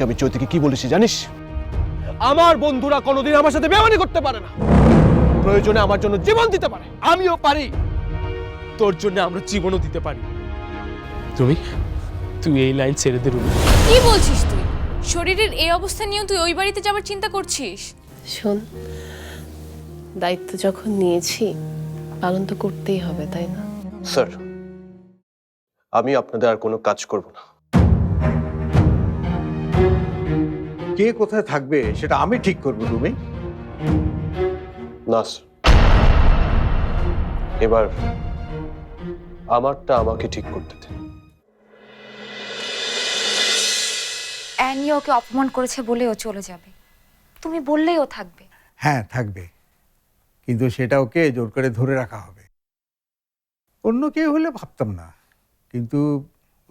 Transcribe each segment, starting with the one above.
আজকে আমি চৈতিকে কি বলেছি জানিস? আমার বন্ধুরা কোনোদিন আমার সাথে বেমানি করতে পারে না, প্রয়োজনে আমার জন্য জীবন দিতে পারে, আমিও পারি, তোর জন্য আমরা জীবনও দিতে পারি। তুই এই লাইন ছেড়ে দে রুমি। কি বলছিস তুই? শরীরের এই অবস্থা নিয়েও তুই ওই বাড়িতে যাবার চিন্তা করছিস? শোন, দায়িত্ব যখন নিয়েছি পালন তো করতেই হবে, তাই না? স্যার, আমি আপনাদের আর কোনো কাজ করব না। কে কোথায় থাকবে সেটা আমি ঠিক করবো রুমি। না স্যার, এবার আমারটা আমাকে ঠিক করতে দিন। অ্যানি ওকে অপমান করেছে বলে ও চলে যাবে, তুমি বললেই ও থাকবে? হ্যাঁ থাকবে, কিন্তু সেটা ওকে জোর করে ধরে রাখা হবে। অন্য কেউ হলে ভাবতাম না, কিন্তু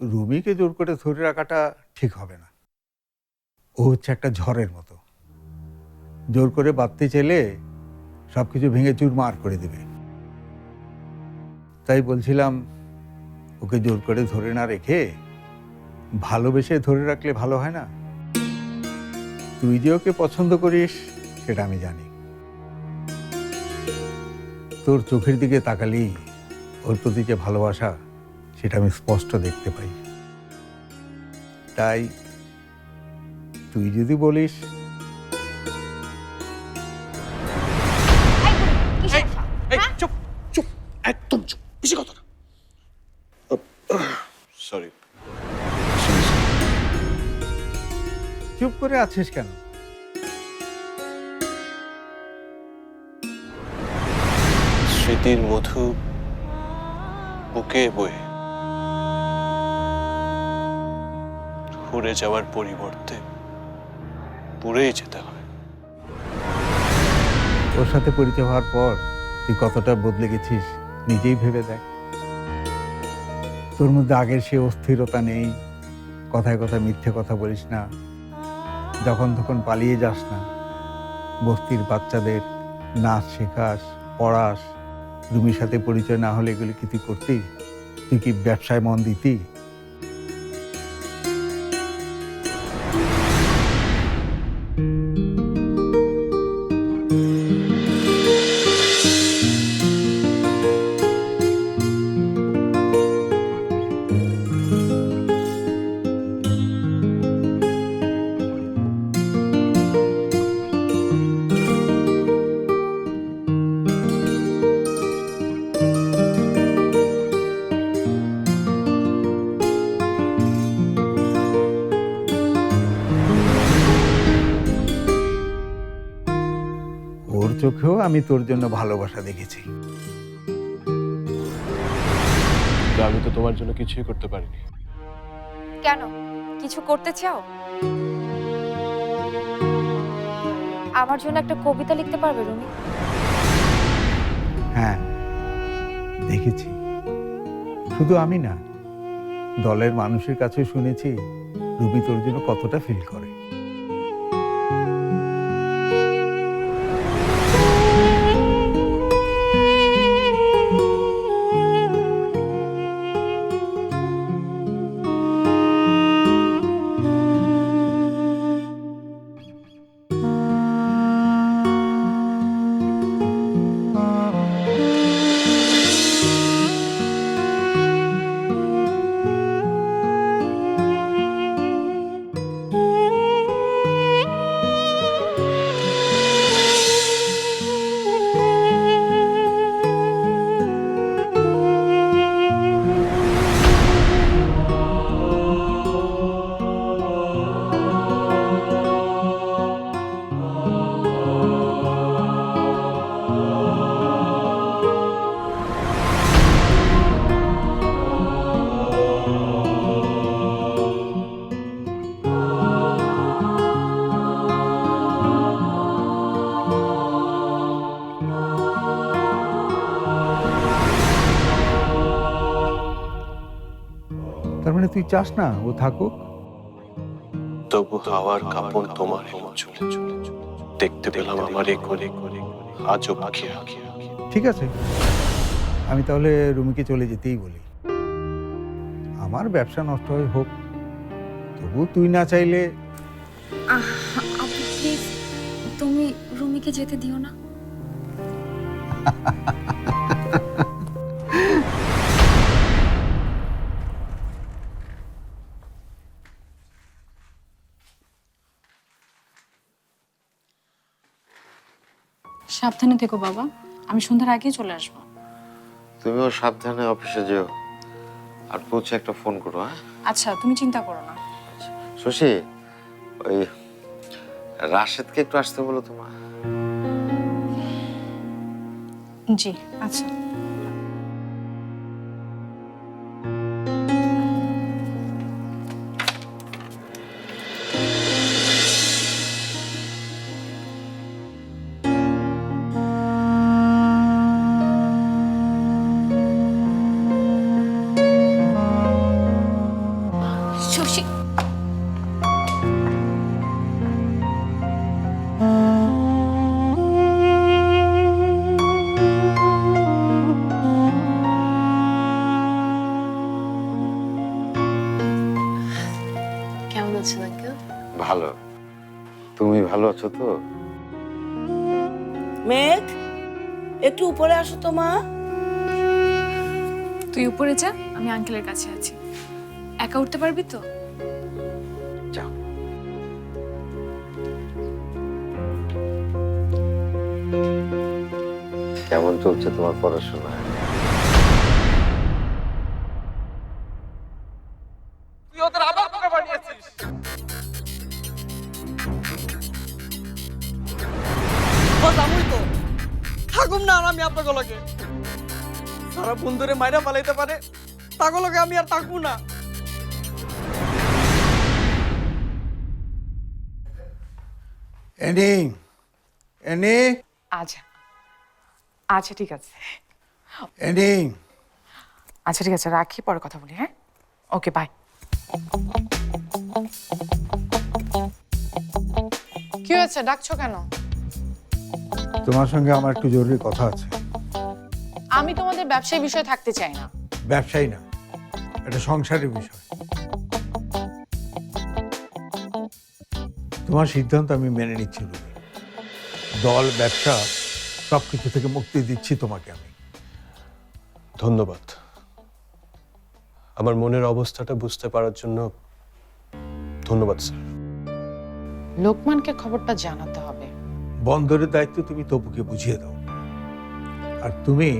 রুমিকে জোর করে ধরে রাখাটা ঠিক হবে না। ও হচ্ছে একটা ঝড়ের মতো, জোর করে বাঁধতে চাইলে সবকিছু ভেঙে চুরমার করে দেবে। তাই বলছিলাম, ওকে জোর করে ধরে না রেখে ভালোবেসে ধরে রাখলে ভালো হয় না? তুই যে ওকে পছন্দ করিস সেটা আমি জানি। তোর চোখের দিকে তাকালেই ওর প্রতি যে ভালোবাসা সেটা আমি স্পষ্ট দেখতে পাই। তাই তুই যদি বলিস। চুপ চুপ, একদম চুপ, বেশি কথা না। সরি। চুপ করে আছিস কেন? স্মৃতির মধু বুকে বয়ে ঘুরে যাওয়ার পরিবর্তে পুড়েই যেতে হয়। ওর সাথে পরিচয় হওয়ার পর তুই কতটা বদলে গেছিস নিজেই ভেবে দেখ। তোর মধ্যে আগের সে অস্থিরতা নেই, কথায় কথায় মিথ্যে কথা বলিস না, যখন তখন পালিয়ে যাস না, বস্তির বাচ্চাদের নাচ শেখাস, পড়াস। রুমির সাথে পরিচয় না হলে এগুলি কি তুই করতি? তুই কি ব্যবসায় মন দিতি? ওর চোখেও আমি তোর জন্য ভালোবাসা দেখেছি। আমি তো তোমার জন্য কিছুই করতে পারিনি। কেন, কিছু করতে চাও? আমার জন্য একটা কবিতা লিখতে পারবে রুমি? হ্যাঁ দেখেছি, শুধু আমি না, দলের মানুষের কাছে শুনেছি রুবি তোর জন্য কতটা ফিল করে। তার মানে তুই চাস না ও থাকুক? তবু হাওয়ার কাপড় তোমার চলে চলে দেখতে পেলাম আমার এ করে আজও পাখি আঁকি। ঠিক আছে, আমি তাহলে রুমিকে চলে যেতেই বলি। আমার ব্যবসা নষ্ট হয়ে হোক, তবু তুই না চাইলে আপু প্লিজ, তুমি রুমিকে যেতে দিও না। সাবধানে থেকো বাবা, আমি সন্ধ্যার আগেই চলে আসবো। তুমিও সাবধানে অফিসে যেও, আর পৌঁছে একটা ফোন করো। হ্যাঁ আচ্ছা, তুমি চিন্তা করো না। শশী, ওই রাশেদকে একটু আসতে বলো তোমার। জি আচ্ছা। শশী, কেমন আছেন আঙ্কেল? ভালো, তুমি ভালো আছো তো? মেঘ, একটু উপরে আসো তো মা। তুই উপরে যা, আমি আঙ্কেলের কাছে আছি। একা উঠতে পারবি তো? যাও। কেমন চলছে তোমার পড়াশোনা? তুই ওদের আবার বোকা বানিয়েছিস। জামুই তো থাকুম না আর আমি আপনাকে লগে সারা বন্ধুরে মাইরা পালাইতে পারে, তাকে লগে আমি আর থাকবো না। এনি এনি আচ্ছা আচ্ছা ঠিক আছে, এনি আচ্ছা ঠিক আছে, রাখি, পরে কথা বলি। হ্যাঁ, ওকে বাই। কি হয়েছে, ডাকছো কেন? তোমার সঙ্গে আমার একটু জরুরি কথা আছে। আমি তোমাদের ব্যবসায়ী বিষয়ে থাকতে চাই না। ব্যবসায়ী না, এটা সংসারের বিষয়। তোমার সিদ্ধান্ত আমি মেনে নিচ্ছি রুমি। দল, ব্যবসা সবকিছু থেকে মুক্তি দিচ্ছি তোমাকে আমি। ধন্যবাদ আমার মনের অবস্থাটা বুঝতে পারার জন্য। ধন্যবাদ স্যার। লোকমানকে খবরটা জানাতে হবে। বন্দরের দায়িত্ব তুমি তপুকে বুঝিয়ে দাও, আর তুমি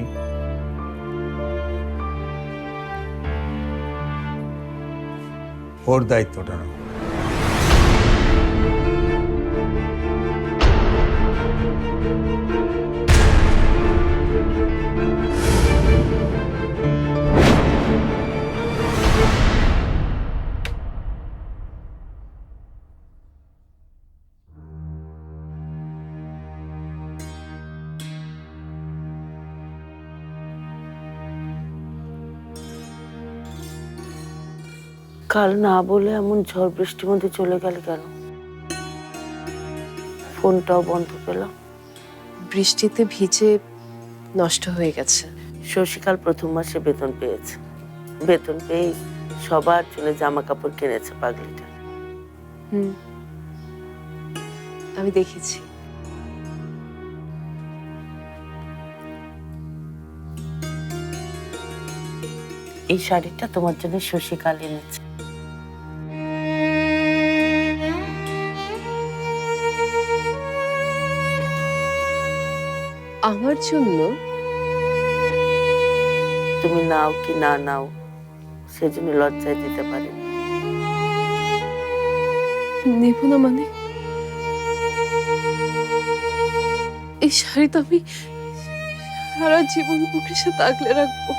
ওর দায়িত্বটা নাও। কাল না বলে এমন ঝড় বৃষ্টির মধ্যে চলে গেল কেন? ফোনটাও বন্ধ পেলাম। বৃষ্টিতে ভিজে নষ্ট হয়ে গেছে। শশীকাল প্রথম মাসে বেতন পেয়েছে, বেতন পেয়ে সবার জন্য জামা কাপড় কিনেছে পাগলিটা। আমি দেখেছি। এই শাড়িটা তোমার জন্য শশীকাল এনেছে। আমার জন্য? তুমি নাও কি না নাও সেজন্য লজ্জায় দিতে পারি। নেব না মানে? এই শাড়ি তো আমি সারা জীবন বুকের সাথে আগলে রাখবো।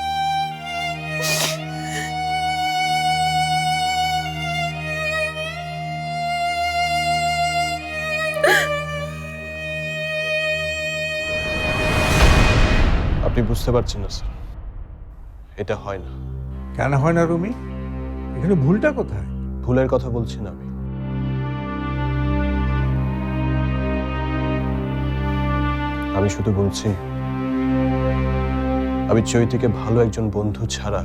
আপনি বুঝতে পারছেন না স্যার, এটা হয় না। কেন হয় না রুমি? এখানে ভুলটা কোথায়? ভুলের কথা বলছি না আমি। আমি শুধু বলছি আমি চৈতিকে ভালো একজন বন্ধু ছাড়া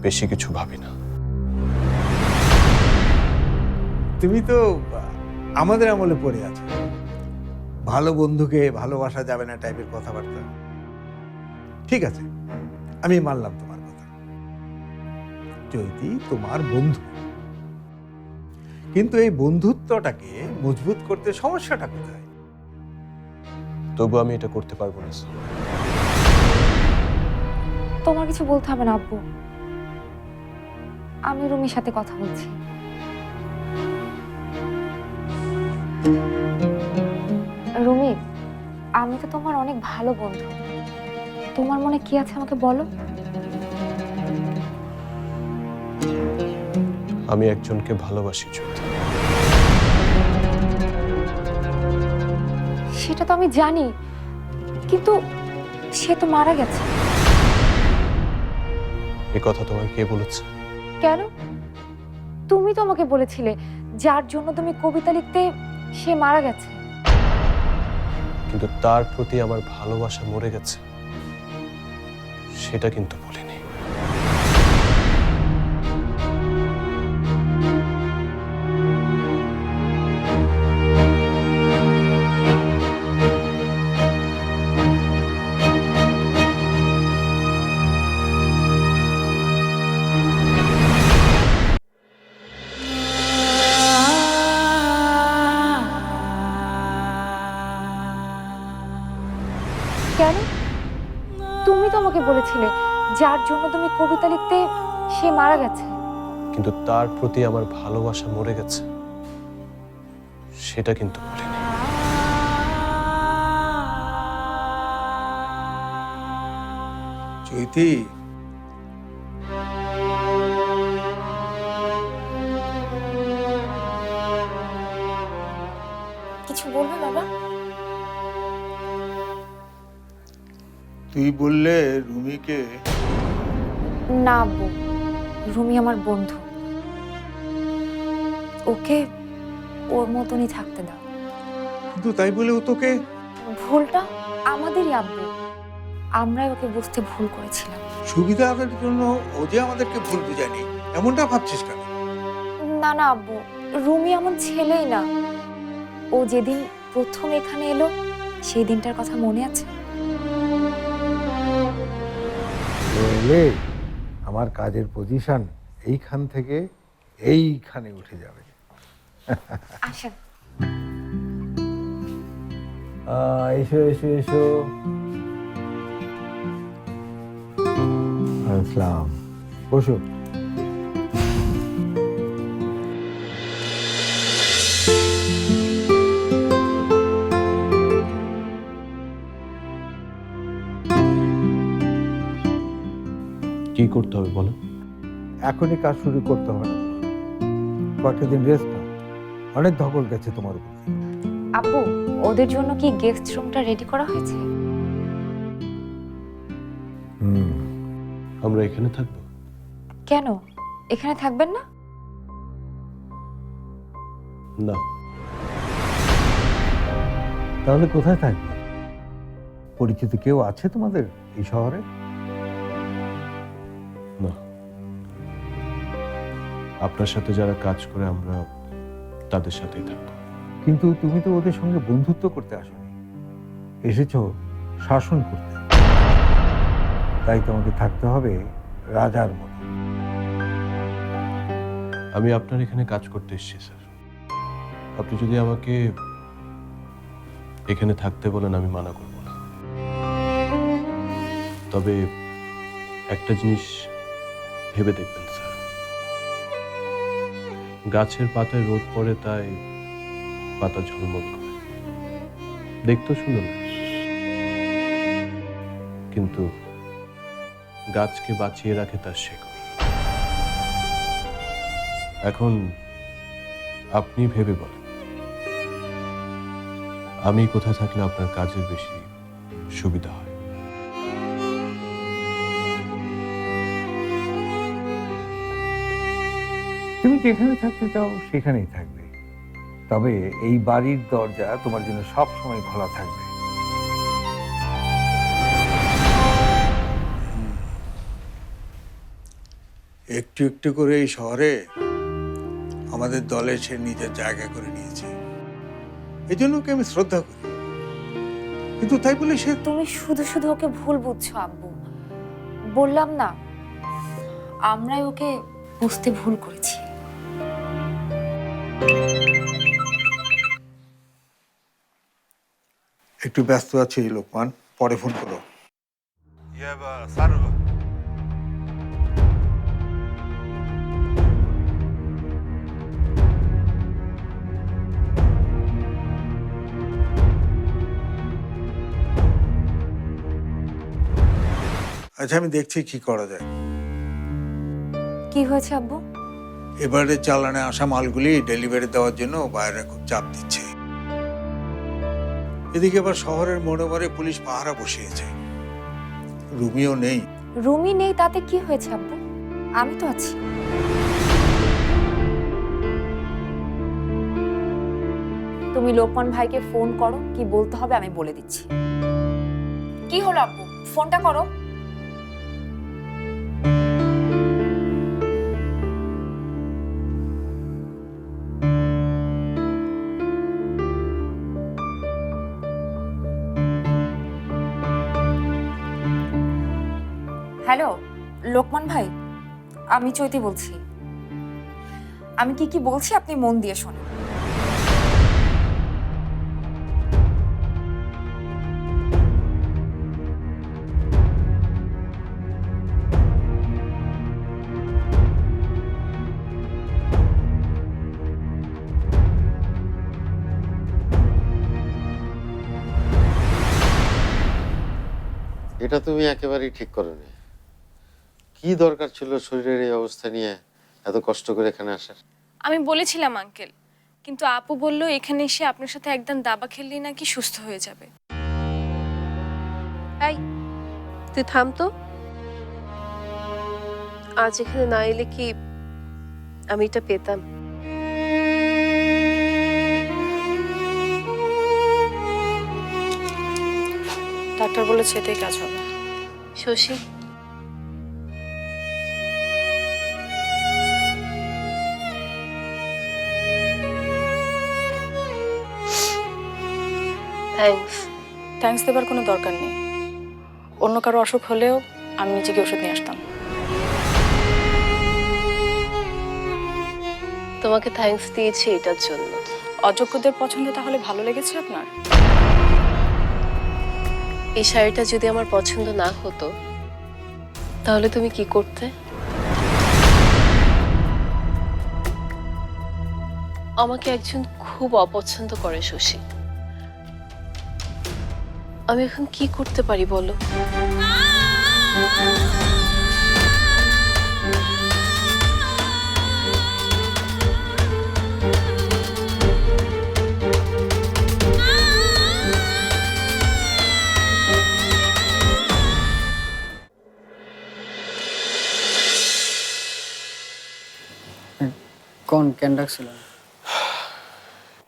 বেশি কিছু ভাবি না। তুমি তো আমাদের আমলে পড়ে আছো, ভালো বন্ধুকে ভালোবাসা যাবে না টাইপের কথাবার্তা। ঠিক আছে, আমি মানলাম তোমার কথা, চৈতি তোমার বন্ধু, কিন্তু এই বন্ধুত্বটাকে মজবুত করতে সমস্যাটা কোথায়? তবু আমি এটা করতে পারবো না স্যার। তোমার কিছু বলতে হবে না আব্বু, আমি রুমির সাথে কথা বলছি। রুমি, আমি তো তোমার অনেক ভালো বন্ধু, তোমার মনে কি আছে আমাকে বলো। আমি একজনকে ভালোবাসি চৈতি। সেটা তো আমি জানি, কিন্তু সে তো মারা গেছে। এ কথা তোমার কে বলেছে? কেন? তুমি তো আমাকে বলেছিলে যার জন্য তুমি কবিতা লিখতে সে মারা গেছে। কিন্তু তার প্রতি আমার ভালোবাসা মরে গেছে সেটা কিন্তু বলিনি। কেন? তুমি তো আমাকে বলেছিলে যার জন্য তুমি কবিতা লিখতে সে মারা গেছে। কিন্তু তার প্রতি আমার ভালোবাসা মরে গেছে সেটা কিন্তু বলিনি। চৈতি, কিছু বলবে বাবা? তুই বললে রুমিকে। না আব্বু, রুমি আমার বন্ধু, ওকে ওর মতনই থাকতে দাও। কিন্তু তাই বলে ও তোকে। ভুলটা আমাদেরই আব্বু, আমরাই ওকে বুঝতে ভুল করেছিলাম। সুবিধা আদায়ের জন্য ও যে আমাদেরকে ভুল বুঝায়নি এমনটা ভাবছিস কেন? না না আব্বু, রুমি এমন ছেলেই না। ও যেদিন প্রথম এখানে এলো সেই দিনটার কথা মনে আছে? এলে আমার কাজের পজিশন এইখান থেকে এইখানে উঠে যাবে। আসেন। এসো এসো এসো। আসসালাম, বসো। কি করতে হবে বলো? এখনই কাজ শুরু করতে হবে না, কয়েকটা দিন রেস্ট নাও, অনেক ধকল গেছে তোমার উপর। আব্বু, ওদের জন্য কি গেস্ট রুমটা রেডি করা হয়েছে? আমরা এখানে থাকবো? কেন, এখানে থাকবেন না? না। তাহলে কোথায় থাকবে? পরিচিত কেউ আছে তোমাদের এই শহরে? না, আপনার সাথে যারা কাজ করে আমরা তাদের সাথেই থাকবো। কিন্তু তুমি তো ওদের সঙ্গে বন্ধুত্ব করতে আসোনি, এসেছো শাসন করতে। তাই তোমাকে থাকতে হবে রাজার মতো। আমি আপনার এখানে কাজ করতে এসেছি স্যার। আপনি যদি আমাকে এখানে থাকতে বলেন আমি মানা করব না। তবে একটা জিনিস ভেবে দেখবেন স্যার, গাছের পাতায় রোদ পড়ে তাই পাতা ঝলমল করে, দেখতেও সুন্দর লাগে, কিন্তু গাছকে বাঁচিয়ে রাখে তার শেকড়। এখন আপনি ভেবে বলেন, আমি কোথায় থাকলে আপনার কাজের বেশি সুবিধা হয়? তুমি যেখানে থাকতে চাও সেখানেই থাকবে, তবে এই বাড়ির দরজা তোমার জন্য সব সময় খোলা থাকবে। একটু একটু করে এই শহরে আমাদের দলে সে নিজের জায়গা করে নিয়েছে, এই জন্য ওকে আমি শ্রদ্ধা করি। কিন্তু তাই বলে সে তুমি শুধু শুধু ওকে ভুল বুঝছো আব্বু। বললাম না, আমরাই ওকে বুঝতে ভুল করেছি। একটু ব্যস্ত আছি লোকমান, পরে ফোন করো। আচ্ছা, আমি দেখছি কি করা যায়। কি হয়েছে আব্বু? এবারে চালানে আসা মালগুলি ডেলিভারি দেওয়ার জন্য বাইরে খুব চাপ দিচ্ছে। এদিকে আবার শহরের মোড়ে মোড়ে পুলিশ পাহারা বসিয়েছে। রুমিও নেই। রুমি নেই তাতে কি হয়েছে আব্বু? আমি তো আছি। তুমি লোকমান ভাইকে ফোন করো, কি বলতে হবে আমি বলে দিচ্ছি। কি হলো আব্বু, ফোনটা করো। হ্যালো লোকমান ভাই, আমি চৈতি বলছি। আমি কি বলছি আপনি মন দিয়ে শোনেন। এটা তুমি একেবারেই ঠিক করোনি। কি দরকার ছিল শরীরের এই অবস্থা নিয়ে এত কষ্ট করে এখানে আসার? আমি বলেছিলাম আঙ্কেল, কিন্তু আপু বলল এখানে এসে আপনার সাথে একদম দাবা খেললেই নাকি সুস্থ হয়ে যাবে। এই তুই থাম তো। আজ এখানে না এলে কি আমি এটা পেতাম? ডাক্তার বলেছে এতেই কাজ হবে। শশী, থ্যাঙ্কস। থ্যাঙ্কস দেবার কোনো দরকার নেই। অন্য কারো অসুখ হলেও আমি নিজেকে ওষুধ নিয়ে আসতাম। তোমাকে থ্যাঙ্কস দিয়েছি এটার জন্য। অযোগ্যদের পছন্দ তাহলে ভালো লেগেছে আপনার? এই শাড়িটা যদি আমার পছন্দ না হতো তাহলে তুমি কি করতে? আমাকে একজন খুব অপছন্দ করে শশী। আমি এখন কি করতে পারি বলো? কোন কেন ডাকছিলেন?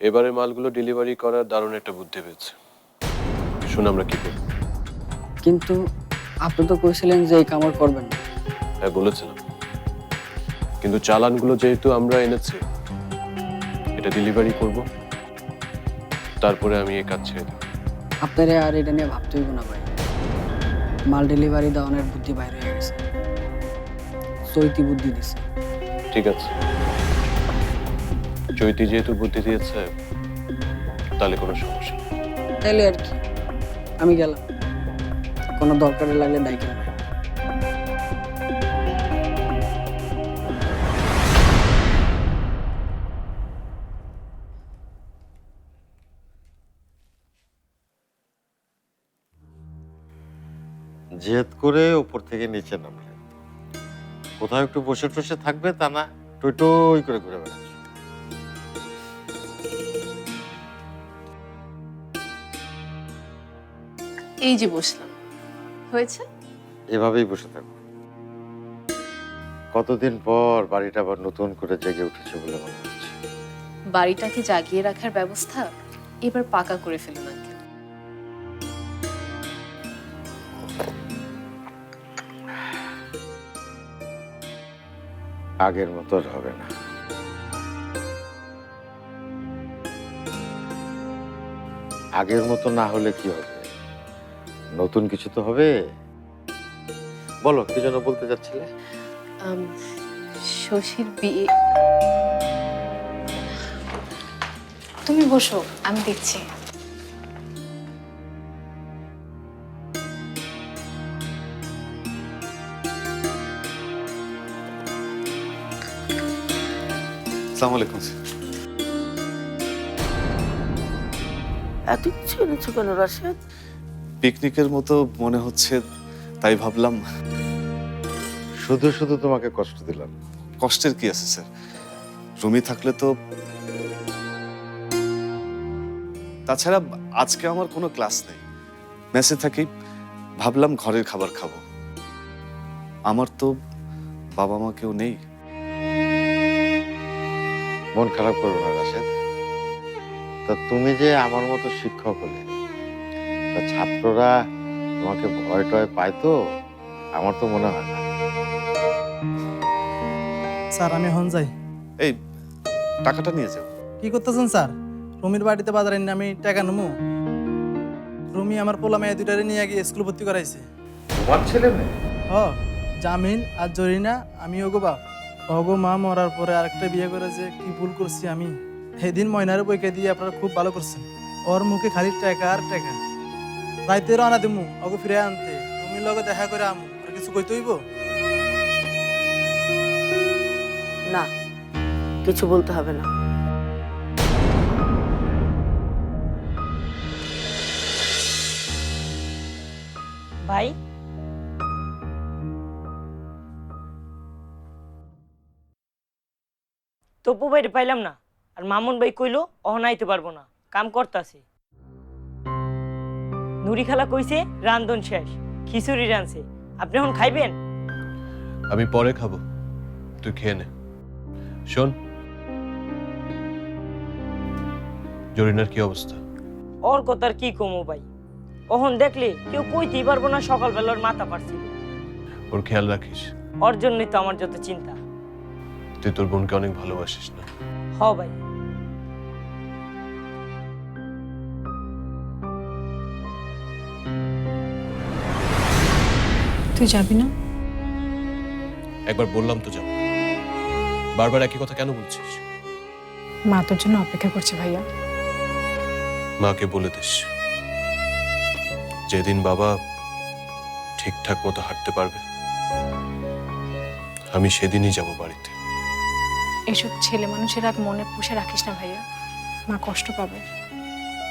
এবারে মালগুলো ডেলিভারি করার দারুণ একটা বুদ্ধি পেয়েছে। শুন আমরা কি করব। কিন্তু আপনি তো কইছিলেন যে এই কামড় করবেন না। হ্যাঁ বলেছিলাম, কিন্তু চালানগুলো যেহেতু আমরা এনেছি, এটা ডেলিভারি করব, তারপরে আমি এই কাজ ছেড়ে দেব। আপনারা আর এটা নিয়ে ভাবতে হইব না ভাই। মাল ডেলিভারি দেওয়ানোর বুদ্ধি বাইরে হয়ে গেছে। চৈতি বুদ্ধি দিছে। ঠিক আছে, চৈতি যেহেতু বুদ্ধি দিয়েছে তাহলে কোনো সমস্যা নেই। তাইলে আর কি, আমি গেলাম। কোনো দরকারে লাগলে ডাইকে নেবেন। জেদ করে উপর থেকে নিচে নামলে, কোথাও একটু বসে টসে থাকবে তা না, টই টই করে ঘুরে বেড়াচ্ছে। এই যে বসলাম, হয়েছে? এভাবেই বসে থাকো। কতদিন পর বাড়িটা আবার নতুন করে জেগে উঠেছে বলে মনে হচ্ছে। বাড়িটাকে জাগিয়ে রাখার ব্যবস্থা এবার পাকা করে ফেলুন আঙ্কেল। আগের মতো আর হবে না। আগের মতো না হলে কি হবে? নতুন কিছু তো হবে। বলো, কি যেন বলতে যাচ্ছিলে? শশীর বিয়ে। তুমি বসো, আমি দেখছি। আসসালামু আলাইকুম। এত কিছু এনেছো কেন রাশেদ? পিকনিকের মতো মনে হচ্ছে, তাই ভাবলাম। শুধু শুধু তোমাকে কষ্ট দিলাম। কষ্টের কি আছে স্যার? রুমি থাকলে তো। তাছাড়া আজকে আমার কোনো ক্লাস নেই, মেসে থাকি। ভাবলাম ঘরের খাবার খাবো। আমার তো বাবা মা কেউ নেই। মন খারাপ করো না রাশেদ। তা তুমি যে আমার মতো শিক্ষক হলে, তা ছাত্ররা তোমাকে ভয় টয় পায় তো? আমার তো মনে হয় না। স্যার আমি এখন যাই। এই টাকাটা নিয়ে যাও। কি করতেছেন স্যার? রুমির বাড়িতে বাজারে নিয়ে আমি টাকা নেবো? রুমি আমার পোলা মেয়ে দুটারে নিয়ে গিয়ে স্কুল ভর্তি করাইছে। তোমার ছেলে মেয়ে? জামিন আর জরিনা, আমি ওগো বাপ। ওগো মা মরার পরে আরেকটা বিয়ে করেছে, কি ভুল করছি আমি। সেদিন ময়নারে বইকে দিয়ে আপনারা খুব ভালো করছেন। ওর মুখে খালি টাকা আর টাকা। রাইতে রওনা দিমু ওগো ফিরে আনতে। রুমির লগে দেখা করে আমু, আর কিছু কইতে হইব? না, কিছু বলতে হবে না। ভাই, তপু ভাইরে পাইলাম না। আর মামুন ভাই কইলো অহন আইতে পারবো না, কাম করতাছে। নুরি খালা কইছে রান্ধন শেষ, খিচুড়ি রাঁধছে। আপনি এখন খাইবেন? আমি পরে খাবো, তুই খেয়ে নে। শোন, জরিনার কি অবস্থা? ওর কথার কি কমো ভাই, অহন দেখলে কেউ কইতেই পারবো না সকালবেলার মাথা পারছিল। ওর খেয়াল রাখিস। ওর জন্যই তো আমার যত চিন্তা। তুই তোর বোনকে অনেক ভালোবাসিস না? হ ভাই। তুই যাবি না? একবার বললাম তো যাও, বারবার একই কথা কেন বলছিস? মা তোর জন্য অপেক্ষা করছে ভাইয়া। মাকে বলে দিস, যেদিন বাবা ঠিকঠাক মতো হাঁটতে পারবে আমি সেদিনই যাব বাড়িতে। এসব ছেলে মানুষের রাগ মনে পুষে রাখিস না ভাইয়া, মা কষ্ট পাবে।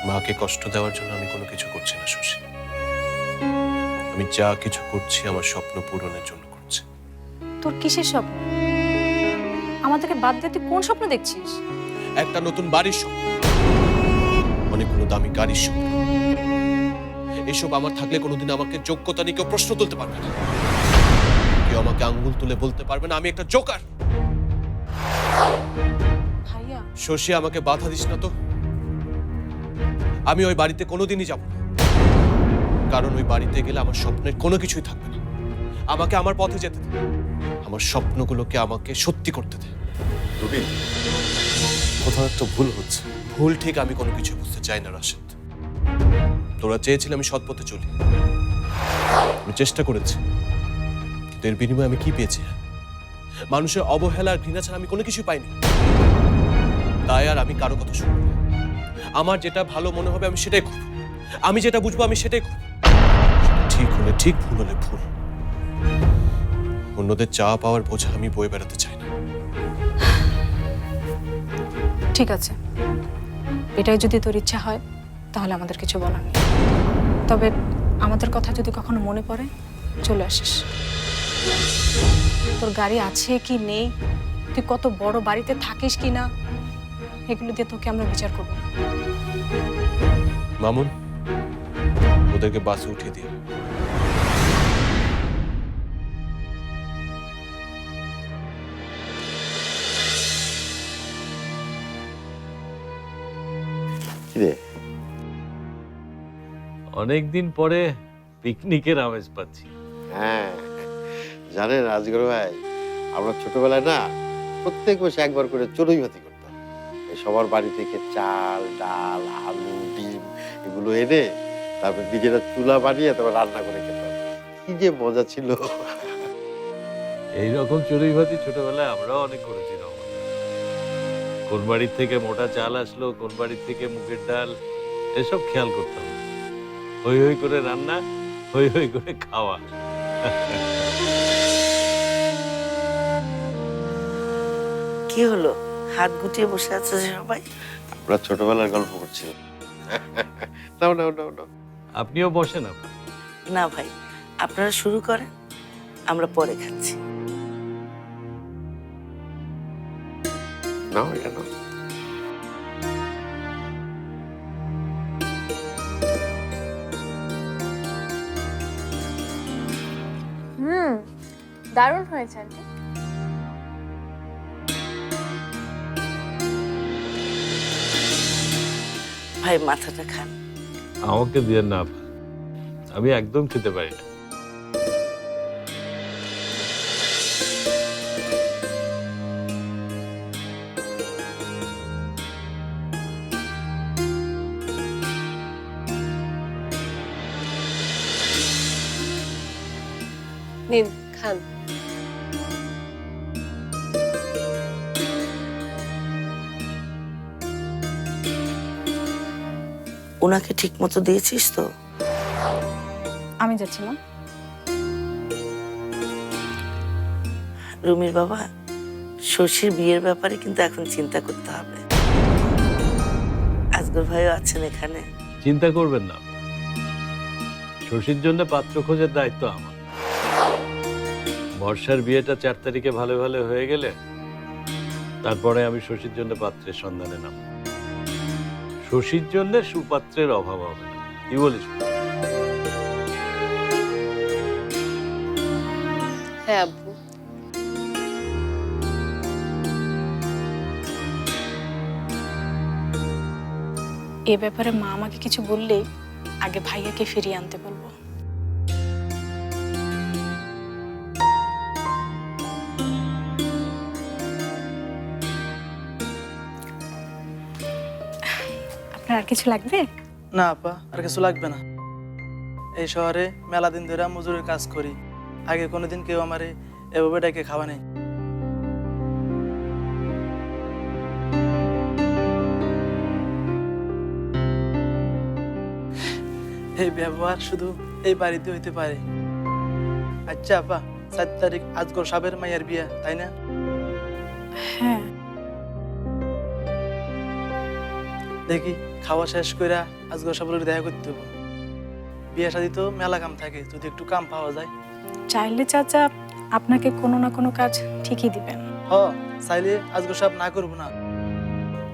মাকে কষ্ট দেওয়ার জন্য আমি কোনো কিছু করছি না শশী। আমি যা কিছু করছি আমার স্বপ্ন পূরণের জন্য করছি। তোর কিসের স্বপ্ন? আমাদেরকে বাদ দিয়ে তুই কোন স্বপ্ন দেখছিস? একটা নতুন বাড়ির স্বপ্ন, অনেকগুলো দামি গাড়ির স্বপ্ন। এসব আমার থাকলে কোনোদিন আমাকে যোগ্যতা নিয়ে কেউ প্রশ্ন তুলতে পারবে না। কেউ আমাকে আঙ্গুল তুলে বলতে পারবে না আমি একটা জোকার। ভাইয়া, শশী আমাকে বাধা দিস না তো। আমি ওই বাড়িতে কোনোদিনই যাব না, কারণ ওই বাড়িতে গেলে আমার স্বপ্নের কোনো কিছুই থাকবে না। আমাকে আমার পথে যেতে দে, আমার স্বপ্নগুলোকে আমাকে সত্যি করতে দে। রবি, কোথাও একটা ভুল হচ্ছে। ভুল ঠিক আমি কোনো কিছু বুঝতে চাই না রাশেদ। তোরা চেয়েছিলে আমি সৎ পথে চলি, আমি চেষ্টা করেছি, কিন্তু এর বিনিময়ে আমি কি পেয়েছি? মানুষের অবহেলা আর ঘৃণা ছাড়া আমি কোনো কিছু পাইনি। তাই আর আমি কারো কথা শুনবো না। আমার যেটা ভালো মনে হবে আমি সেটাই করব, আমি যেটা বুঝবো আমি সেটাই করব। ঠিক হলে ঠিক, ভুল হলে ভুল। অন্যদের চা পাওয়ার বোঝা আমি বয়ে বেড়াতে চাই না। ঠিক আছে, এটাই যদি তোর ইচ্ছা হয় তাহলে আমাদের কিছু বলার নেই। তবে আমাদের কথা যদি কখনো মনে পড়ে চলে আসিস। তোর গাড়ি আছে কি নেই, তুই কত বড় বাড়িতে থাকিস কি না, এগুলো দিয়ে তোকে আমরা বিচার করব। মামুন, ওদেরকে বাসে উঠিয়ে দিয়ে। কিরে, অনেকদিন পরে পিকনিকের আমেজ পাচ্ছি। হ্যাঁ জানেন রাজগর ভাই, আমরা ছোটবেলায় না প্রত্যেক বছর একবার করে চড়ুই ভাতি করতাম। সবার বাড়ি থেকে চাল ডাল আলু ডিম এগুলো এনে তারপর নিজেরা চুলা বানিয়ে তারপর রান্না করে খেতাম। কি যে মজা ছিল। এইরকম চড়ুই ভাতি ছোটবেলায় আমরাও অনেক করেছি রহমান। কোন বাড়ির থেকে মোটা চাল আসলো, কোন বাড়ির থেকে মুগের ডাল, এসব খেয়াল করতাম। হই হই করে রান্না, হই হই করে খাওয়া। কি হলো, হাত গুটিয়ে বসে আছে যে সবাই? আমরা ছোটবেলার গল্প করছিলাম। নাও নাও নাও নাও। আপনিও বসেন আপা। না ভাই, আপনারা শুরু করেন, আমরা পরে খাচ্ছি। নাও এটা নাও। দারুণ হয়েছে আন্টি। ভাই মাথাটা খান। আমাকে দিয়ে না আপা, আমি একদম খেতে পারি না। নিন খান। ওনাকে ঠিক মতো দিয়েছিস তো? আমি যাচ্ছি মা। রুমির বাবা, শশীর বিয়ের ব্যাপারে কিন্তু এখন চিন্তা করতে হবে। আজগর ভাইও আছেন এখানে। চিন্তা করবেন না, শশীর জন্য পাত্র খোঁজার দায়িত্ব আমার। বর্ষার বিয়েটা 4 তারিখে ভালো ভালো হয়ে গেলে তারপরে আমি শশীর জন্য পাত্রের সন্ধানে নাম। শশীর জন্য সুপাত্রের অভাব হবে না, কি বলিস? হ্যাঁ আব্বু। এ ব্যাপারে মা আমাকে কিছু বললেই আগে ভাইয়াকে ফিরিয়ে আনতে বলবো। আপনার আর কিছু লাগবে? না আপা, আর কিছু লাগবে না। এই শহরে মেলা দিন ধরে মজুরের কাজ করি, আগে কোনোদিন কেউ আমারে এভাবে ডেকে খাওয়া নেই। এই ব্যবহার শুধু এই বাড়িতে হইতে পারে। আচ্ছা আপা, 7 তারিখ আজগর সাহেবের মাইয়ার বিয়া, তাই না? হ্যাঁ। দেখি খাওয়া শেষ কইরা আজগর সাহেবের দেখা করতে হবে। বিয়া শাদী তো মেলা কাম থাকে, যদি একটু কাম পাওয়া যায়। চাইলে চাচা আপনাকে কোনো না কোনো কাজ ঠিকই দিবেন। হ, চাইলে আজগর সাহেব না করবো না,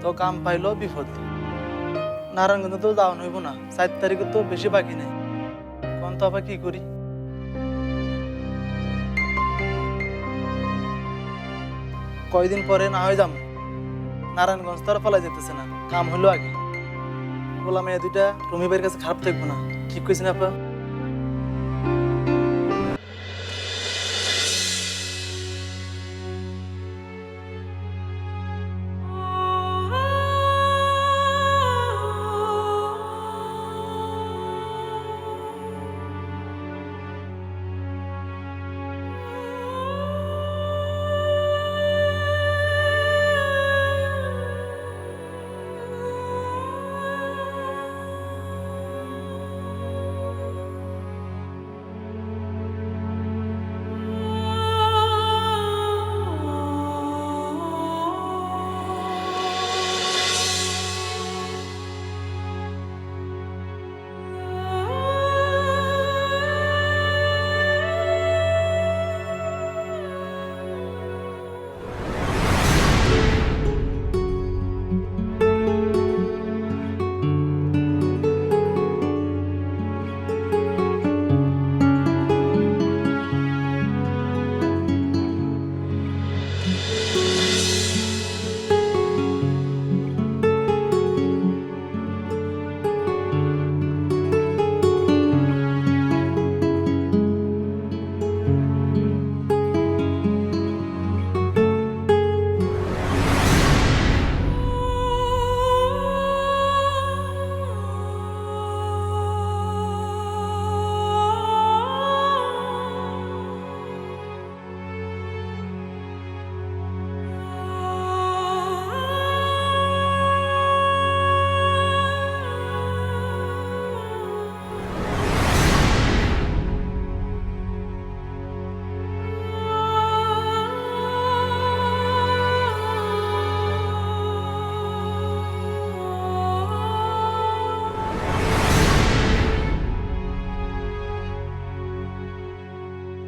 তো কাম পাইলো বিপদ। নারায়ণগঞ্জ তো যাওয়া হইব না, 7 তারিখে তো বেশি বাকি নেই। কোন তো আবার কি করি? কয়দিন পরে না হয় যাম। নারায়ণগঞ্জ তো আর ফলাই যেতেছে না, কাম হইলো আগে। বললাম এই দুইটা রুমি ভাইয়ের কাছে খারাপ থাকবো না, ঠিক কইছি না আপা?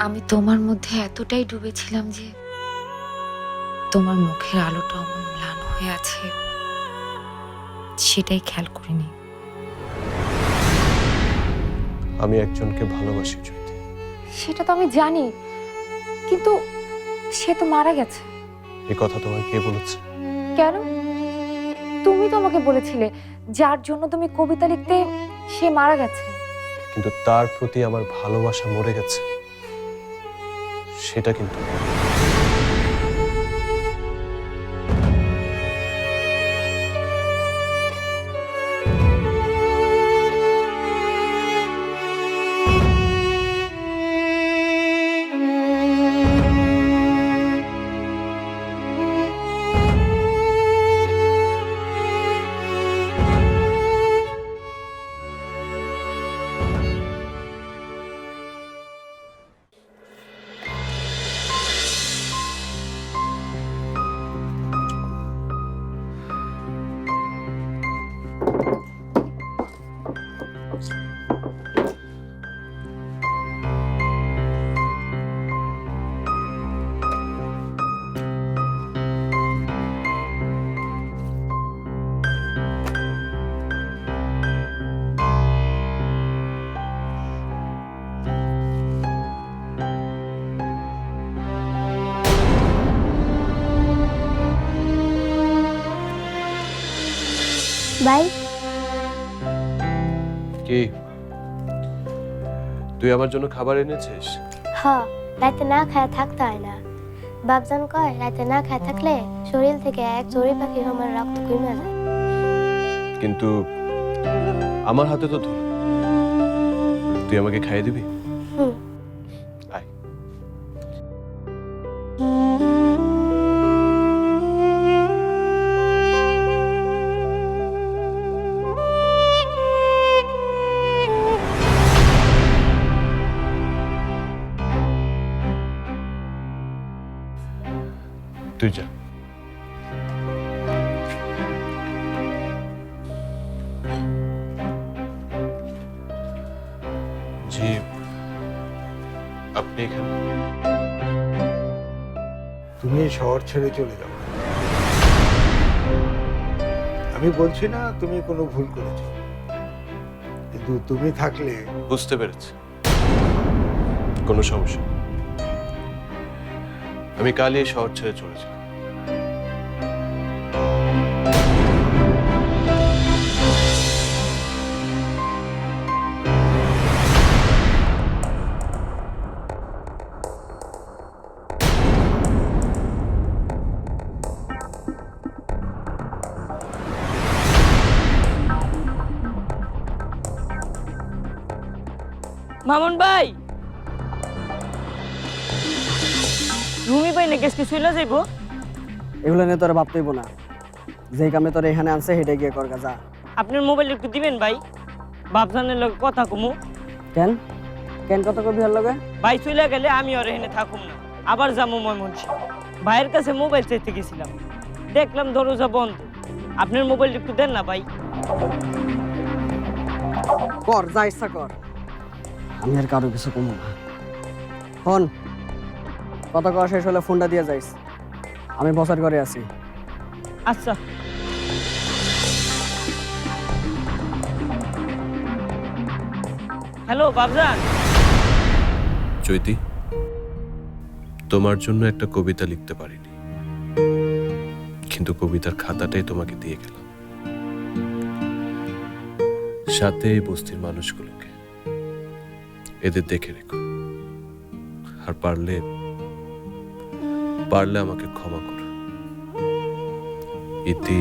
আমি তোমার মধ্যে এতটাই ডুবেছিলাম যে তোমার মুখের আলোটা অমন ম্লান হয়ে আছে সেটাই খেয়াল করিনি। আমি একজনকে ভালোবাসি জ্যোতি। সেটা তো আমি জানি, কিন্তু সে তো মারা গেছে। এই কথা তোমায় কে বলেছে? কেন? তুমি তো আমাকে বলেছিলে যার জন্য তুমি কবিতা লিখতে সে মারা গেছে। কিন্তু তার প্রতি আমার ভালোবাসা মরে গেছে, সেটা কিন্তু ভাই, কি তুই আমার জন্য খাবার এনেছিস? রাতে না খায় থাকতে হয় না। বাপজান কয় রাতে না খায় থাকলে শরীর থেকে এক চড়ুই পাখি আমার রক্ত কমে যায়। কিন্তু আমার হাতে তো ধর, তুই আমাকে খাইয়ে দিবি? আয়। তুই যা। জি, আপনি এখানে? তুমি এই শহর ছেড়ে চলে যাও। আমি বলছি না তুমি কোনো ভুল করেছো, কিন্তু তুমি থাকলে। বুঝতে পেরেছি, কোনো সমস্যা নেই। আমি কালই এই শহর ছেড়ে চলে যাব। মামুন ভাই, রুমি ভাই না কেসকে চলে যাইব? এগুলো নিয়ে তোরা ভাবতেইব না, যেই কামে তোরা এখানে আনছে সেটাই গিয়ে কর যা। আপনার মোবাইল একটু দিবেন ভাই, বাপজানের লগে কথা কমু। কেন কেন কথা কবি হল লগে? ভাই চলে গেলে আমি আর এখানে থাকুম না, আবার যাবো ময়মনসিংহ। ভাইয়ের কাছে মোবাইল চাইতে গেছিলাম, দেখলাম দরজা বন্ধ। আপনার মোবাইল একটু দেন না ভাই। কর যা ইচ্ছা কর, আমি আর কারো কিছু কমু না। হন, কথা কওয়া শেষ হলে ফোনটা দিয়ে যাইস, আমি বসার ঘরে আছি। আচ্ছা। হ্যালো বাবজান। চৈতি, তোমার জন্য একটা কবিতা লিখতে পারিনি, কিন্তু কবিতার খাতাটাই তোমাকে দিয়ে গেলাম, সাথে এই বস্তির মানুষগুলোকে। এদের দেখে রেখো, আর পারলে পারলে আমাকে ক্ষমা করো। ইতি।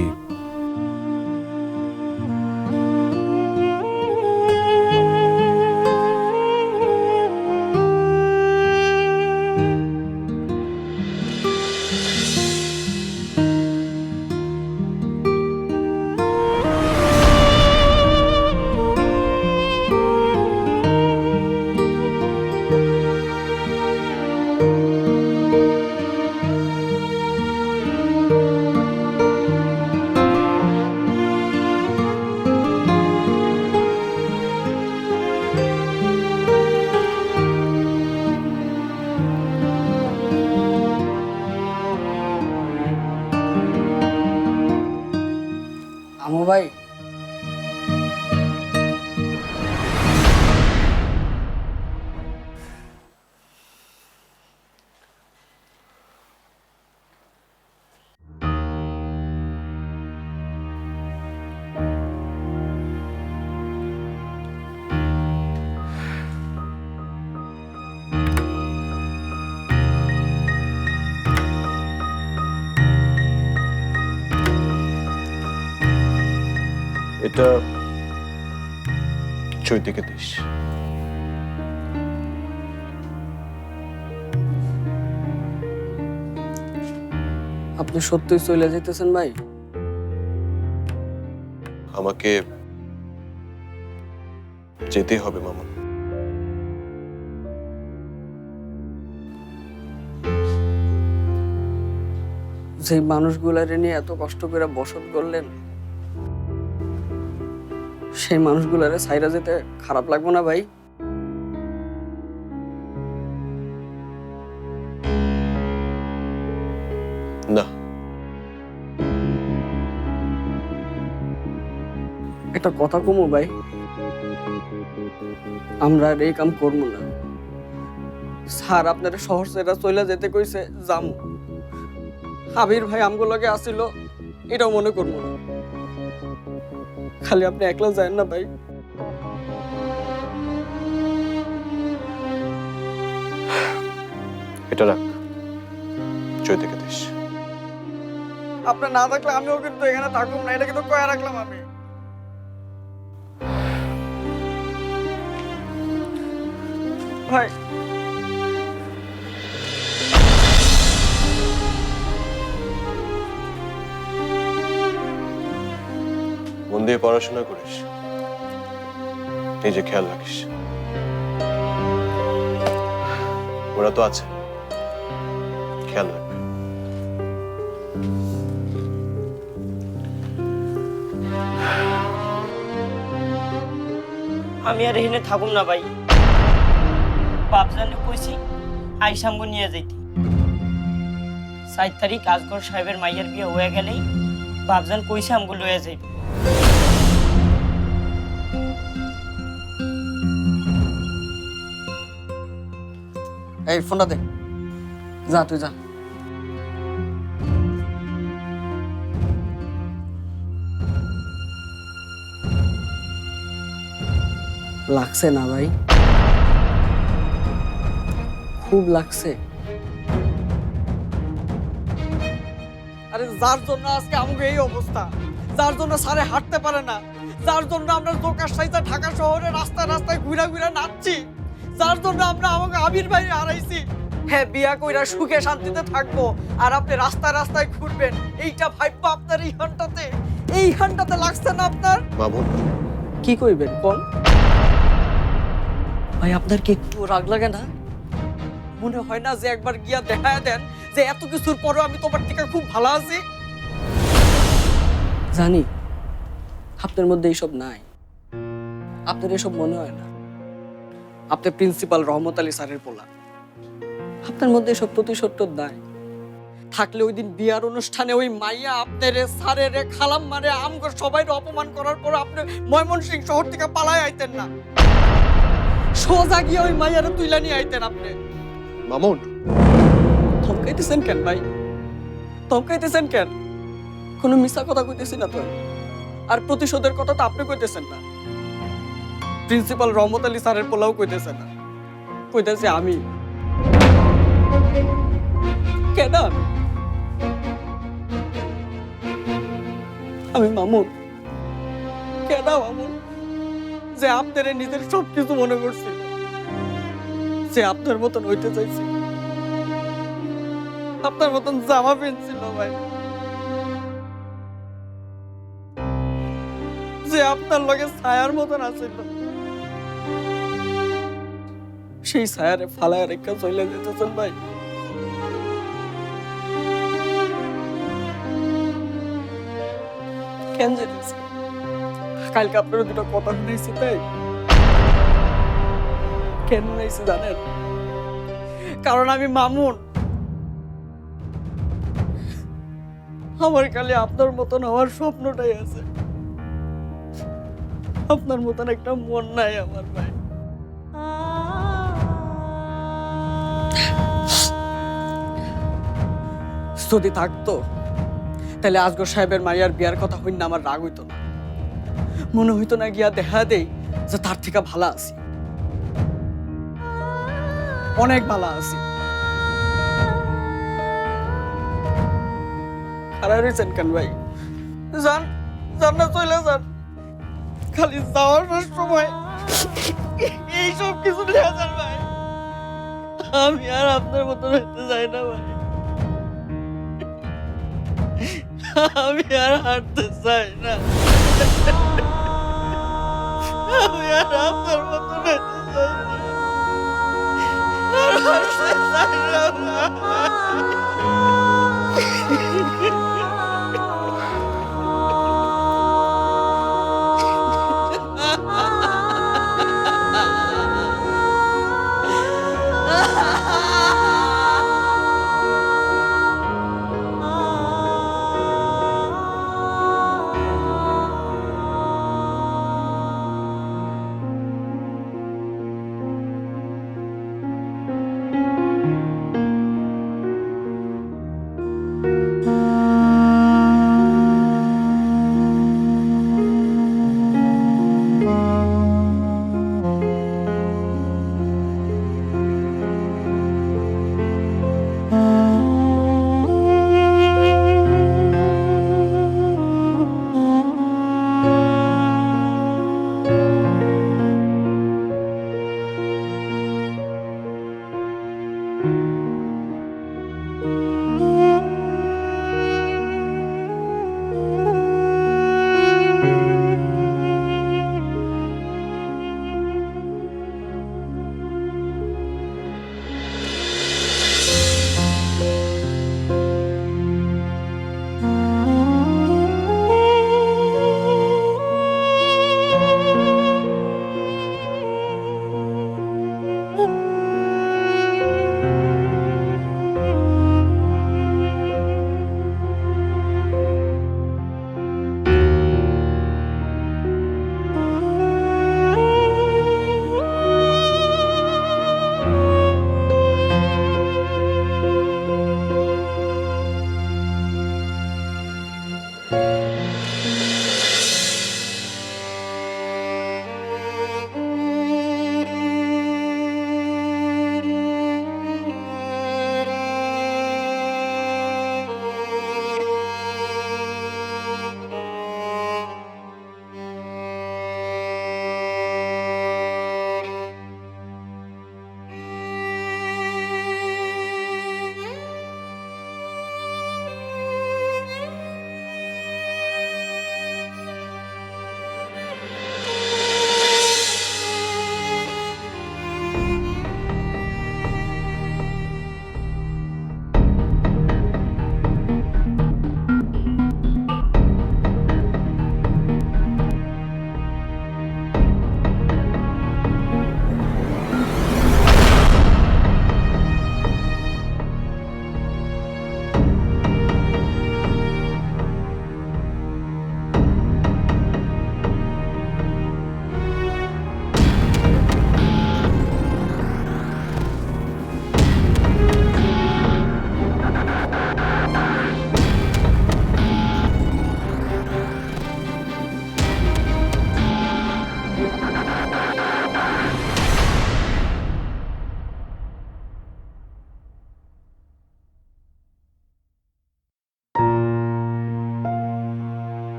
এটা চৈতিকে দিস। আপনি সত্যিই চলে যেতেছেন ভাই? আমাকে যেতে হবে মামুন। যে মানুষগুলারে নিয়ে এত কষ্ট করে বসত করলেন, সেই মানুষগুলারে সাইরা যেতে খারাপ লাগবো না ভাই? না, একটা কথা কমু ভাই, আমরা আর এই কাম করবো না। স্যার আপনার শহর ছেড়ে চলে যেতে কইছে, যামু। আবির ভাই আমগুলোকে আসিল, এটাও মনে করবো না। খালি আপনি একলা যান না ভাই। এটা রাখ, চৈতিকে দিস। আপনি না থাকলে আমিও কিন্তু এখানে থাকুম না, এটা কিন্তু কয়ে রাখলাম আমি। ভাই মন দিয়ে পড়াশোনা করিস, নিজে খেয়াল রাখিস। ওরা তো আছে, খেয়াল রাখ। আমি আর এখানে থাকুম না ভাই। বাপজানে কইছি আইসামগো নিয়ে যাইতে। 4 তারিখ আসগর সাহেবের মাইয়ার বিয়ে হয়ে গেলেই বাপজান কইছে আমগো লয়ে যাইবে। এই ফোনটা দে, যা তুই যা। লাগছে না ভাই? খুব লাগছে। আরে যার জন্য আজকে আমাকে এই অবস্থা, যার জন্য সারে হাঁটতে পারে না, যার জন্য আমরা দোকান সাইজা ঢাকা শহরে রাস্তায় রাস্তায় ঘুরা ঘুরা নাচছি, যার জন্য আমরা আমাকে আবির ভাই হারাইছি। হ্যাঁ, বিয়া কইরা সুখে শান্তিতে থাকবো আর আপনি রাস্তায় রাস্তায় ঘুরবেন, এইটা ভাইবো আপনার এই হানটাতে লাগছে না আপনার? মামুন, কি কইবেন কোন ভাই? আপনার কি একটু রাগ লাগে না? মনে হয় না যে একবার গিয়া দেখায় দেন যে এত কিছুর পরেও আমি তোমার থেকে খুব ভালো আছি? জানি আপনার মধ্যে এইসব নাই, আপনার এসব মনে হয় না। আপনি প্রিন্সিপাল রহমত আলী স্যারের পোলা, আপনার মধ্যে এসব প্রতিশোধ নাই। থাকলে ওই দিন বিয়ার অনুষ্ঠানে ওই মাইয়া আপনার স্যারের খালাম মানে আমগর সবাই অপমান করার পর আপনি ময়মনসিংহ শহর থেকে পালায় আইতেন না, সোজা গিয়ে ওই মাইয়ারে তুইলা নিয়ে আইতেন আপনি। মামুন, ধমকাইতেছেন কেন ভাই? ধমকাইতেছেন কেন? কোনো মিথ্যা কথা কইতেছি না তো, আর প্রতিশোধের কথা তো আপনি কইতেছেন না, প্রিন্সিপাল রহমত আলী স্যারের পোলাও কইতেছেন না, কইতেছে আমি। কেন আমি মামুন? কেন মামুন? যে আপনার নিজের সবকিছু মনে করছিল, যে আপনার মতন হইতে চাইছি, আপনার মতন জামা পেনছিল ভাই, যে আপনার লগে ছায়ার মতন আছিল, সেই ছায়ারে ফালায় রেখা চলে যেতেছেন ভাই। কেন যেতেছে? কালকে আপনার দুটো কথা শুনেছি তাই। কেন শুনেছি জানেন? কারণ আমি মামুন, আমার খালি আপনার মতন আমার স্বপ্নটাই আছে, আপনার মতন একটা মন নাই আমার ভাই। যদি থাকতো তাহলে আসগর সাহেবের মাইয়ার বিয়ার কথা হইন না আমার রাগ হইতো না, মনে হইতো না গিয়া দেখা দেই যে তার থেকে ভালো আছি, অনেক ভালো আছি। খারাপ রয়েছেন কেন ভাই? যান, যান না, চলে যান, খালি যাওয়ার সময় এইসব কিছু লেখা যান ভাই। আমি আর আপনার মতো হইতে চাই না ভাই। আমি আর হাঁটতে চাই না। আমি আর আপনার মতো হইতে চাই না। আর হাঁটতে চাই না।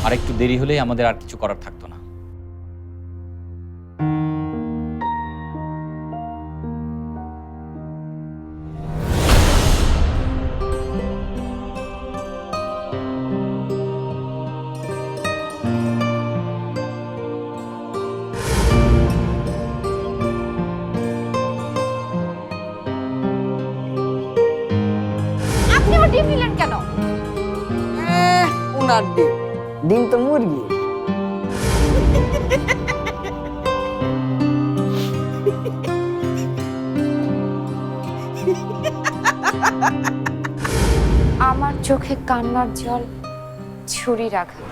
আর একটু দেরি হলেই আমাদের আর কিছু করার থাকতো না। আপনি আমার ডিম নিলেন কেন? উনার ডিম, ডিম তো মুরগি। আমার চোখে কান্নার জল, ছুরির আঘাত।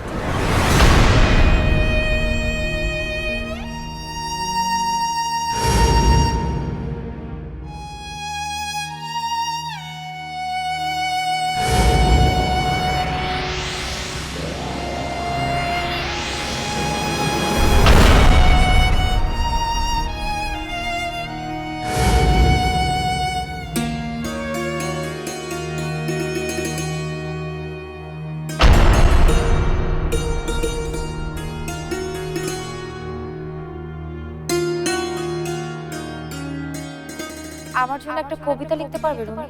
আমার জন্য একটা কবিতা লিখতে পারবে রুমি?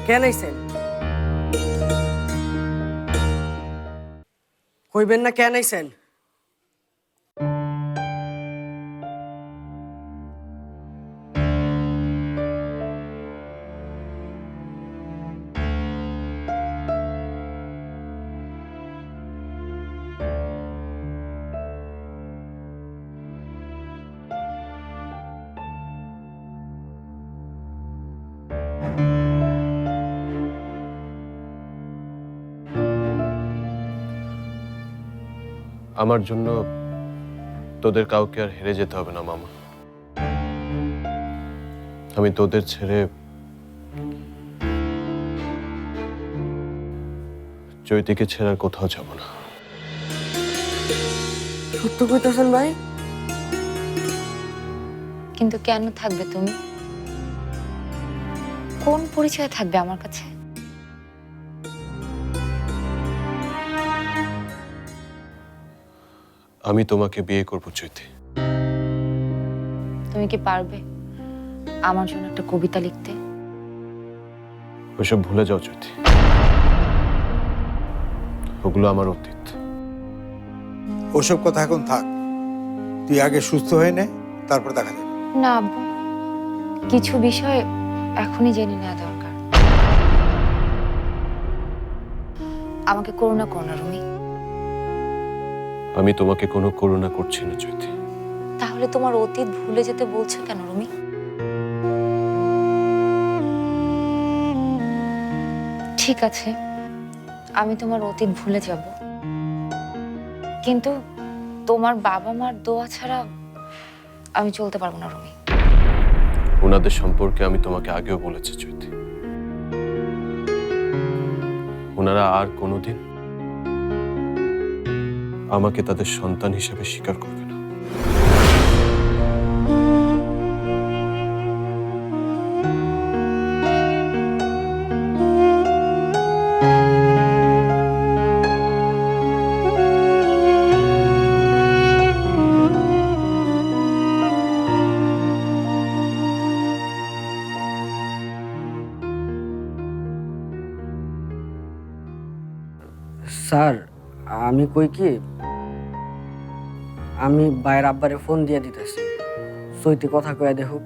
কেন আইছেন? কইবেন না কেন আইছেন? আমার জন্য তোদের কাউকে আর হেরে যেতে হবে না মামা। আমি তোদের ছেড়ে চৈতিকে ছেড়ে আর কোথাও যাব না। সত্য কইতাছেন ভাই? কিন্তু কেন থাকবে তুমি? কোন পরিচয় থাকবে আমার কাছে? আমি তোমাকে বিয়ে করবো চৈতি। তুমি কি পারবে আমার জন্য একটা কবিতা লিখতে? ওইসব ভুলে যাও চৈতি, ওগুলো আমার অতীত। ওসব কথা এখন থাক, তুই আগে সুস্থ হয়ে নে, তারপর দেখা যাবে। না আব্বু, কিছু বিষয় এখনই জেনে নেওয়া দরকার। আমাকে করুণা করো না রুমি। আমি তোমাকে কোনো করুণা করছি না চৈতি। তাহলে তোমার অতীত ভুলে যেতে বলছো কেন রুমি? ঠিক আছে, আমি তোমার অতীত ভুলে যাব, কিন্তু তোমার বাবা মার দোয়া ছাড়া আমি চলতে পারবো না রুমি। ওনাদের সম্পর্কে আমি তোমাকে আগেও বলেছি চৈতি, ওনারা আর কোনোদিন আমাকে তাদের সন্তান হিসেবে স্বীকার করবে না। স্যার, আমি কই কি, আমি বাইরের আব্বারে ফোন দিয়ে দিতেছি, সইতে কথা কয়ে দেখুক।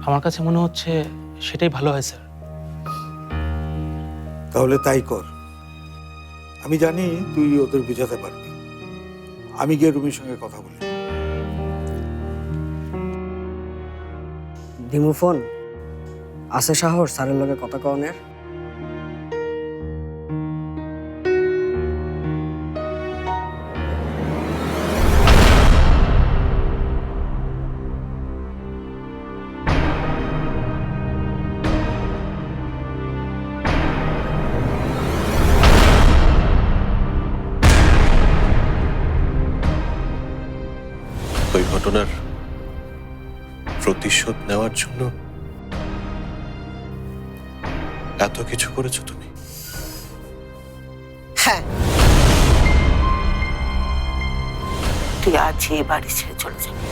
আমার কাছে মনে হচ্ছে সেটাই ভালো হয় স্যার। তাহলে তাই কর। আমি জানি তুই ওদের বুঝাতে পারবি। আমি গিয়ে রুমির সঙ্গে কথা বলি। দিমু ফোন? আছে সাহস স্যারের লগে কথা কওনের? ওই ঘটনার প্রতিশোধ নেওয়ার জন্য এত কিছু করেছো তুমি? হ্যাঁ, তুই আজ এই বাড়ি ছেড়ে চলে যাবি।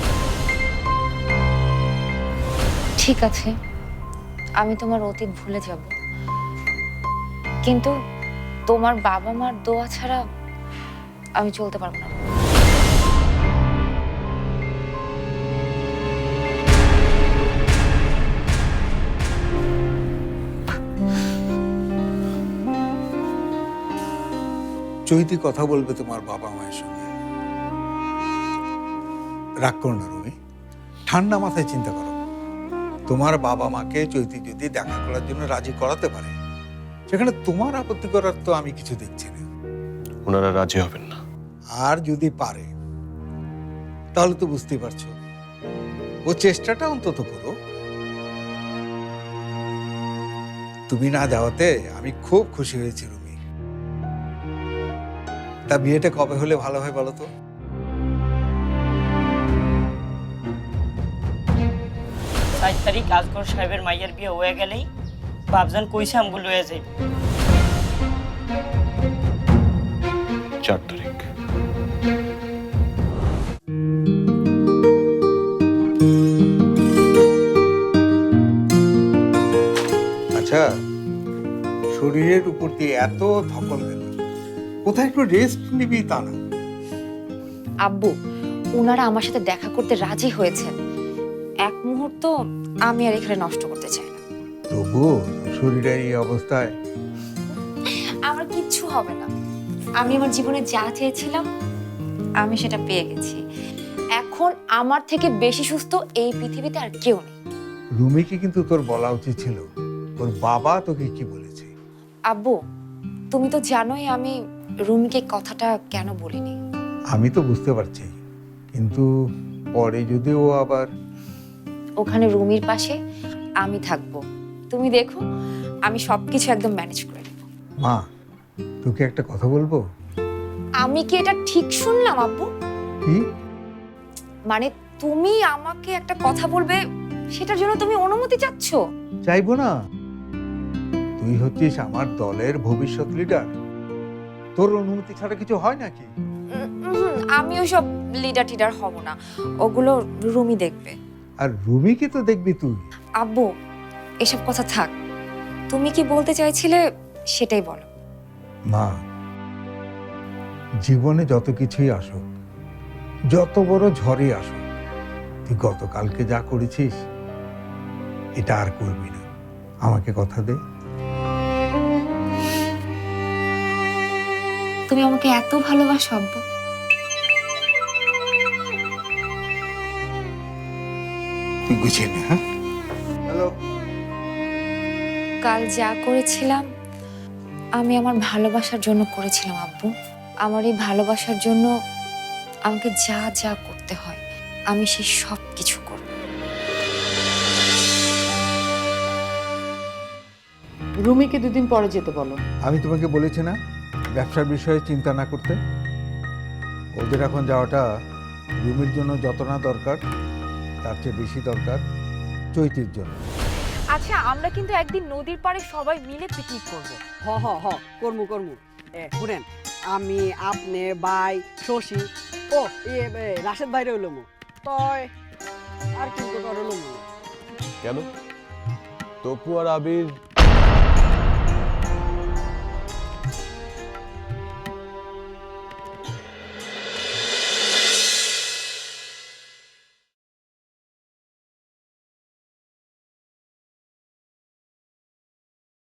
ঠিক আছে, আমি তোমার অতীত ভুলে যাব, কিন্তু তোমার বাবা মার দোয়া ছাড়া আমি চলতে পারবো না। চৈতি কথা বলবে তোমার বাবা মায়ের সঙ্গে। রাগ করো না রুমি, ঠান্ডা মাথায় চিন্তা করো। তোমার বাবা মাকে চৈতি যদি দেখা করার জন্য রাজি করাতে পারে, সেখানে তোমার আপত্তি করার তো আমি কিছু দেখছি না। ওনারা রাজি হবেন না। আর যদি পারে তাহলে তো বুঝতেই পারছো, ও চেষ্টাটা অন্তত করো। তুমি না যাওয়াতে আমি খুব খুশি হয়েছি রুমি। তা বিয়েটা কবে হলে ভালো হয় বলো তো? তারিখ আজগর সাহেবের মাইয়ের বিয়ে হয়ে গেলেই বাপজান কইছে আমগুলো লয়ে যাইব। 4 তারিখ। আচ্ছা, শরীরের উপর দিয়ে এত ধকল গেল, কোথায় একটু রেস্ট নিবি তা না? আব্বু, ওনারা আমার সাথে দেখা করতে রাজি হয়েছেন। এক মুহূর্ত আমি আর এখানে নষ্ট করতে চাই না। তবু শরীরের এই অবস্থায় আমার কিচ্ছু হবে না। আমি আমার জীবনে যা চেয়েছিলাম আমি সেটা পেয়ে গেছি। এখন আমার থেকে বেশি সুস্থ এই পৃথিবীতে আর কেউ নেই। রুমিকে কিন্তু তোর বলা উচিত ছিল। ওর বাবা তোকে কি বলেছে? আব্বু, তুমি তো জানোই আমি রুমিকে কথাটা কেন বলিনি। আমি তো বুঝতে পারছি, কিন্তু পরে যদি ও আবার ওখানে রুমির পাশে আমি থাকবো। তুমি দেখো আমি সবকিছু একদম ম্যানেজ করে নেব। মা, তোকে একটা কথা বলবো। আমি কি এটা ঠিক শুনলাম আব্বু? কি? মানে তুমি আমাকে একটা কথা বলবে, সেটার জন্য তুমি অনুমতি চাচ্ছ? চাইবো না? তুই হচ্ছিস আমার দলের ভবিষ্যৎ লিডার, তোর অনুমতি ছাড়া কিছু হয় নাকি? আমি ওসব লিডার টিডার হব না, ওগুলো রুমি দেখবে। আর রুমিকে তো দেখবি তুই। আব্বু, এসব কথা থাক, তুমি কি বলতে চাইছিলে সেটাই বলো। মা, জীবনে যত কিছুই আসুক, যত বড় ঝড়ই আসুক, তুই গতকালকে যা করেছিস এটা আর করবি না। আমাকে কথা দে। তুমি আমাকে এত ভালোবাসো আব্বু? তুই গুছিয়ে নে। হ্যাঁ, হ্যালো। কাল যা করেছিলাম আমি আমার ভালোবাসার জন্য করেছিলাম আব্বু। আমার এই ভালোবাসার জন্য আমাকে যা যা করতে হয় আমি সেই সব কিছু করব। রুমিকে 2 দিন পরে যেতে বলো। আমি তোমাকে বলেছি না ব্যবসার বিষয়ে চিন্তা না করতে? ওদের এখন যাওয়াটা রুমির জন্য যত না দরকার তার চেয়ে বেশি দরকার চৈতির জন্য। আচ্ছা, আমরা কিন্তু একদিন নদীর পাড়ে সবাই মিলে পিকনিক করব। কর্মু শুনেন, আমি, আপনি, ভাই, শশী, ও রাশেদ ভাই রইলমু, তয় আর কিন্তু করলমু। কেন? তপু আর আবির